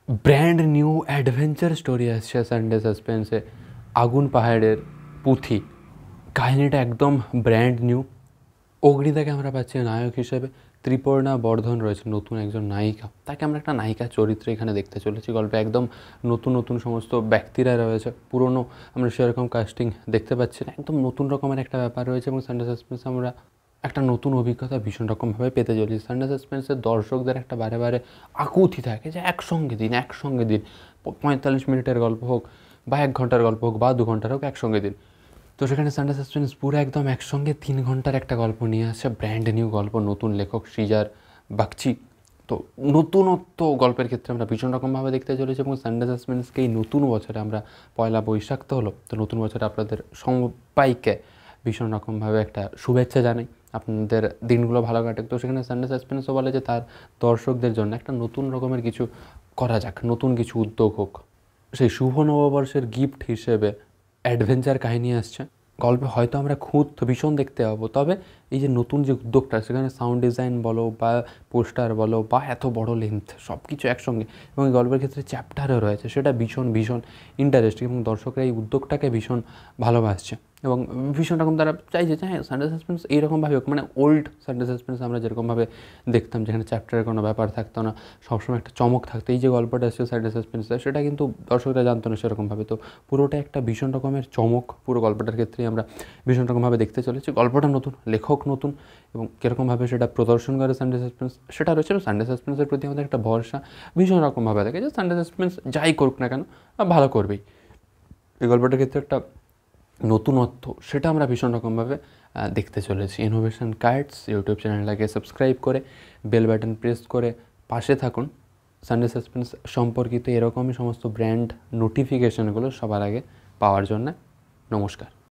Brand new adventure story আসছে Sunday সাসপেন্সে। আগুন পাহাড়ের পুঁথি কাহিনীটা একদম ব্র্যান্ড নিউ। অগ্নিদাকে আমরা পাচ্ছি নায়ক হিসেবে, ত্রিপর্ণা বর্ধন রয়েছে নতুন একজন নায়িকা, তাকে আমরা একটা নায়িকা চরিত্রে এখানে দেখতে চলেছি। গল্পে একদম নতুন নতুন সমস্ত ব্যক্তিরা রয়েছে, পুরনো আমরা সেরকম কাস্টিং দেখতে পাচ্ছি না, একদম নতুন রকমের একটা ব্যাপার রয়েছে। এবং সানডে সাসপেন্স আমরা একটা নতুন অভিজ্ঞতা ভীষণ রকমভাবে পেতে চলেছি। সানডে সাসপেন্সের দর্শকদের একটা বারে বারে আকুতি থাকে যে একসঙ্গে দিন 45 মিনিটের গল্প হোক বা 1 ঘন্টার গল্প হোক বা 2 ঘন্টার হোক, একসঙ্গে দিন। তো সেখানে সানডে সাসপেন্স পুরো একদম একসঙ্গে 3 ঘন্টার একটা গল্প নিয়ে আসছে, ব্র্যান্ড নিউ গল্প, নতুন লেখক সৃজার বাগচি। তো নতুনত্ব গল্পের ক্ষেত্রে আমরা ভীষণ রকমভাবে দেখতে চলেছি। এবং সানডে সাসপেন্সকে এই নতুন বছরে আমরা পয়লা বৈশাখ তো হলো, তো নতুন বছরে আপনাদের সবাইকে ভীষণ রকমভাবে একটা শুভেচ্ছা জানাই, আপনাদের দিনগুলো ভালো কাটে। তো সেখানে সানডে সাসপেন্সও বলে যে তার দর্শকদের জন্য একটা নতুন রকমের কিছু করা যাক, নতুন কিছু উদ্যোগ হোক। সেই শুভ নববর্ষের গিফট হিসেবে অ্যাডভেঞ্চার কাহিনী আসছে। গল্পে হয়তো আমরা খুঁত ভীষণ দেখতে পাবো, তবে এই যে নতুন যে উদ্যোগটা, সেখানে সাউন্ড ডিজাইন বলো বা পোস্টার বলো বা এত বড় লেন্থ সব কিছু একসঙ্গে, এবং এই গল্পের ক্ষেত্রে চ্যাপ্টারও রয়েছে, সেটা ভীষণ ভীষণ ইন্টারেস্টিং। এবং দর্শকরা এই উদ্যোগটাকে ভীষণ ভালোবাসছে এবং ভীষণ রকম তারা চাইছে যে হ্যাঁ সানডে সাসপেন্স এইরকমভাবে হোক, মানে ওল্ড সানডে সাসপেন্স আমরা যেরকমভাবে দেখতাম, যেখানে চ্যাপ্টারের কোনো ব্যাপার থাকতো না, সবসময় একটা চমক থাকতো। এই যে গল্পটা আসছে সানডে সাসপেন্সে, সেটা কিন্তু দর্শকরা জানতো না সেরকমভাবে। তো পুরোটা একটা ভীষণ রকমের চমক, পুরো গল্পটার ক্ষেত্রেই আমরা ভীষণ রকমভাবে দেখতে চলেছি। গল্পটা নতুন, লেখক নতুন, এবং কীরকমভাবে সেটা প্রদর্শন করে সানডে সাসপেন্স সেটা রয়েছে। সানডে সাসপেন্সের প্রতি আমাদের একটা ভরসা ভীষণ রকমভাবে থাকে যে সানডে সাসপেন্স যাই করুক না কেন ভালো করবেই। এই গল্পটার ক্ষেত্রে একটা নতুনত্ব, সেটা আমরা ভীষণ রকমভাবে দেখতে চলেছি। ইনোভেশন কার্ডস ইউটিউব চ্যানেলটাকে সাবস্ক্রাইব করে বেল বাটন প্রেস করে পাশে থাকুন। সানডে সাসপেন্স সম্পর্কিত এরকমই সমস্ত ব্র্যান্ড নোটিফিকেশানগুলো সবার আগে পাওয়ার জন্য। নমস্কার।